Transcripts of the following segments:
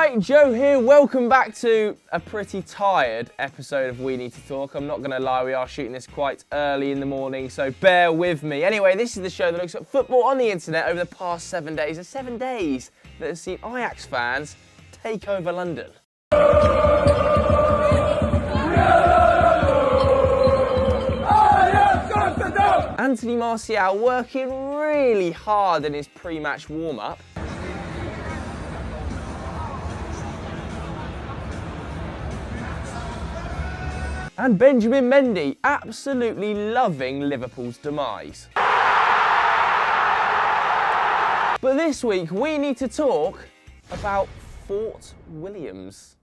Right, Joe here. Welcome back to a pretty tired episode of We Need to Talk. I'm not going to lie, we are shooting this quite early in the morning, so bear with me. Anyway, this is the show that looks at football on the internet over the past 7 days. The 7 days that have seen Ajax fans take over London. Anthony Martial working really hard in his pre-match warm-up. And Benjamin Mendy absolutely loving Liverpool's demise. But this week we need to talk about Fort Williams.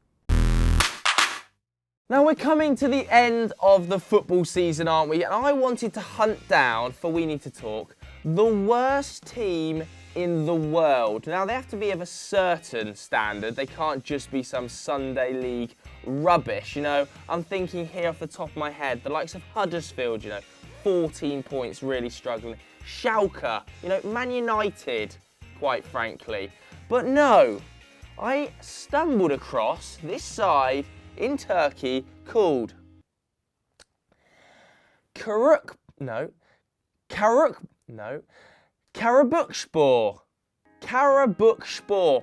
Now we're coming to the end of the football season, aren't we? And I wanted to hunt down, for We Need to Talk, the worst team in the world. Now they have to be of a certain standard. They can't just be some Sunday League rubbish, you know. I'm thinking here off the top of my head, the likes of Huddersfield, you know, 14 points, really struggling. Schalke, you know, Man United, quite frankly. But no, I stumbled across this side in Turkey called Karabükspor. Karabükspor.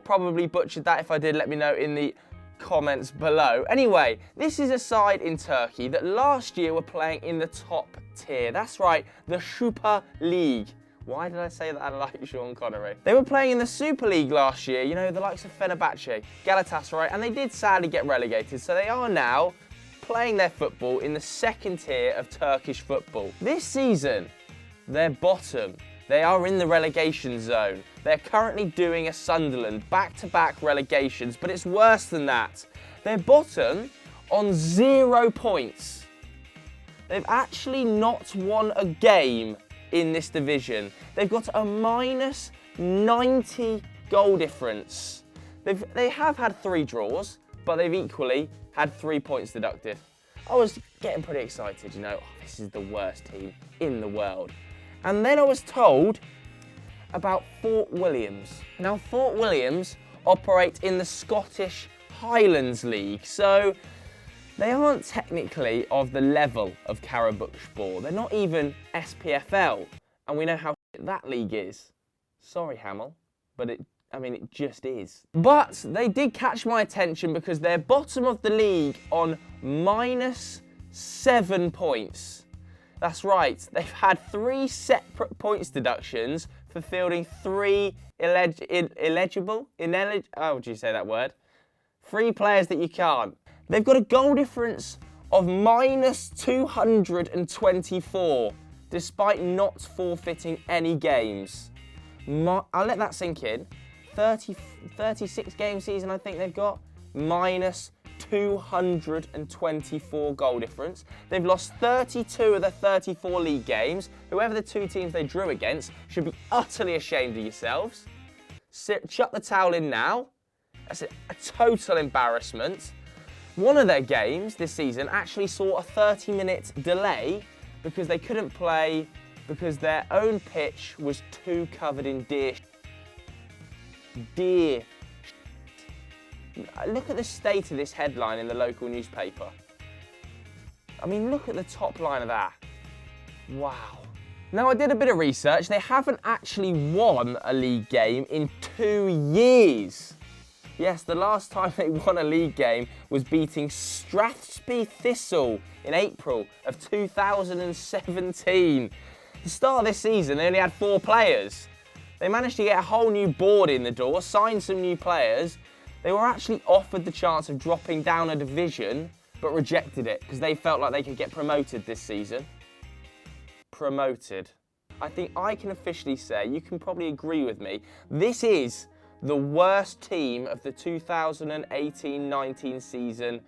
Probably butchered that. If I did, let me know in the comments below. Anyway, this is a side in Turkey that last year were playing in the top tier. That's right, the Super League. Why did I say that like Sean Connery? They were playing in the Super League last year, you know, the likes of Fenerbahce, Galatasaray, and they did sadly get relegated. So they are now playing their football in the second tier of Turkish football. This season, they're bottom. They are in the relegation zone. They're currently doing a Sunderland, back-to-back relegations, but it's worse than that. They're bottom on 0 points. They've actually not won a game in this division. They've got a minus 90 goal difference. They have had 3 draws, but they've equally had 3 points deducted. I was getting pretty excited, you know, this is the worst team in the world. And then I was told about Fort Williams. Now, Fort Williams operate in the Scottish Highlands League, so they aren't technically of the level of Karabükspor. They're not even SPFL, and we know how that league is. Sorry, Hamill, but it just is. But they did catch my attention because they're bottom of the league on minus 7 points. That's right, they've had 3 separate points deductions for fielding 3 illegible, how would you say that word? 3 players that you can't. They've got a goal difference of minus 224, despite not forfeiting any games. I'll let that sink in. 36 game season I think they've got, minus 224 goal difference. They've lost 32 of their 34 league games. Whoever the 2 teams they drew against should be utterly ashamed of yourselves. Chuck the towel in now. That's a total embarrassment. One of their games this season actually saw a 30-minute delay because they couldn't play because their own pitch was too covered in deer. Look at the state of this headline in the local newspaper. I mean, look at the top line of that. Wow. Now, I did a bit of research. They haven't actually won a league game in 2 years. Yes, the last time they won a league game was beating Strathspey Thistle in April of 2017. At the start of this season, they only had 4 players. They managed to get a whole new board in the door, sign some new players. They were actually offered the chance of dropping down a division, but rejected it because they felt like they could get promoted this season. Promoted. I think I can officially say, you can probably agree with me, this is the worst team of the 2018-19 season,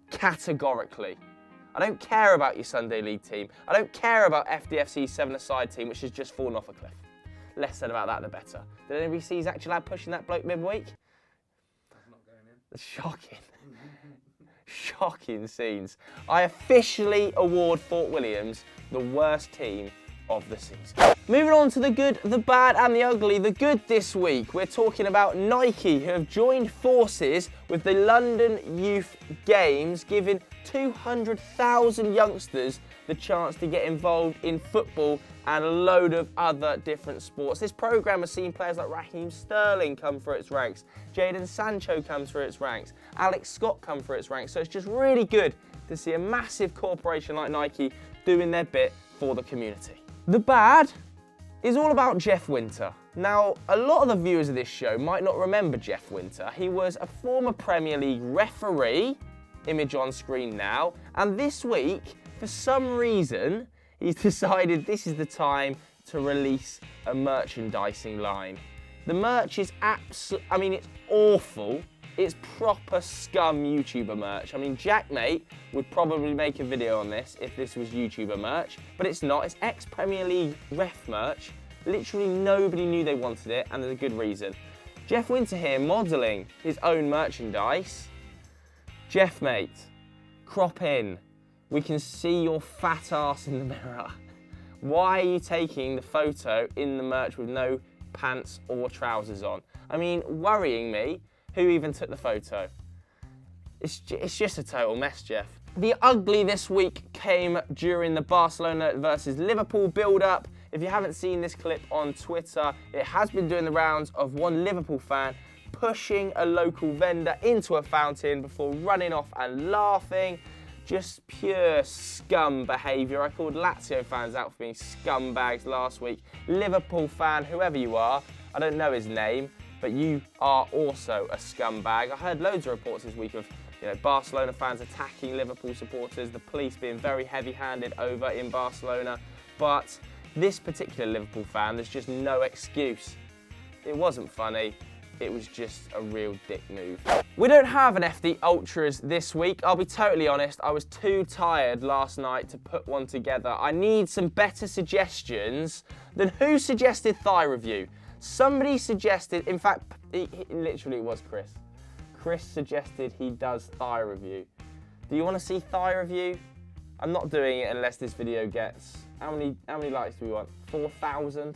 categorically. I don't care about your Sunday League team. I don't care about FDFC's 7-a-side team, which has just fallen off a cliff. Less said about that, the better. Did anybody see Zach Gillard pushing that bloke midweek? That's not going in. Shocking. Shocking scenes. I officially award Fort Williams the worst team of the season. Moving on to the good, the bad and the ugly. The good this week, we're talking about Nike, who have joined forces with the London Youth Games, giving 200,000 youngsters the chance to get involved in football and a load of other different sports. This programme has seen players like Raheem Sterling come through its ranks, Jadon Sancho come through its ranks, Alex Scott come through its ranks. So it's just really good to see a massive corporation like Nike doing their bit for the community. The bad is all about Jeff Wntt. Now, a lot of the viewers of this show might not remember Jeff Wntt. He was a former Premier League referee, image on screen now, and this week, for some reason, he's decided this is the time to release a merchandising line. The merch is it's awful. It's proper scum YouTuber merch. I mean, Jackmate would probably make a video on this if this was YouTuber merch, but it's not. It's ex-Premier League ref merch. Literally nobody knew they wanted it, and there's a good reason. Jeff Wntt here modelling his own merchandise. Jeff, mate, crop in. We can see your fat ass in the mirror. Why are you taking the photo in the merch with no pants or trousers on? I mean, worrying me. Who even took the photo? It's just a total mess, Jeff. The ugly this week came during the Barcelona versus Liverpool build-up. If you haven't seen this clip on Twitter, it has been doing the rounds of one Liverpool fan pushing a local vendor into a fountain before running off and laughing. Just pure scum behaviour. I called Lazio fans out for being scumbags last week. Liverpool fan, whoever you are, I don't know his name, but you are also a scumbag. I heard loads of reports this week of Barcelona fans attacking Liverpool supporters, the police being very heavy-handed over in Barcelona. But this particular Liverpool fan, there's just no excuse. It wasn't funny. It was just a real dick move. We don't have an FD Ultras this week. I'll be totally honest, I was too tired last night to put one together. I need some better suggestions than who suggested thigh review. Somebody suggested, in fact, literally it was Chris. Chris suggested he does thigh review. Do you want to see thigh review? I'm not doing it unless this video gets, how many likes do we want? 4,000?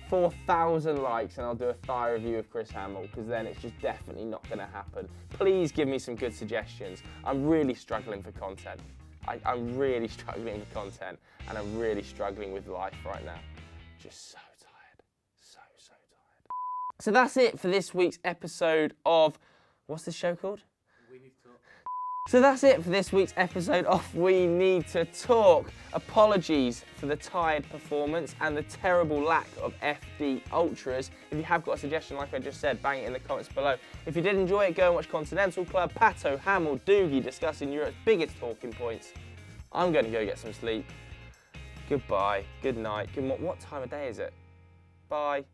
4,000 likes and I'll do a thigh review of Chris Hamill, because then it's just definitely not going to happen. Please give me some good suggestions. I'm really struggling for content. I'm really struggling with content, and I'm really struggling with life right now. Just so tired. So tired. So that's it for this week's episode of, what's this show called? We Need to Talk. So that's it for this week's episode of We Need to Talk. Apologies for the tired performance and the terrible lack of FD Ultras. If you have got a suggestion, like I just said, bang it in the comments below. If you did enjoy it, go and watch Continental Club, Pato, Hamill, Doogie discussing Europe's biggest talking points. I'm going to go get some sleep. Goodbye, good night, what time of day is it? Bye.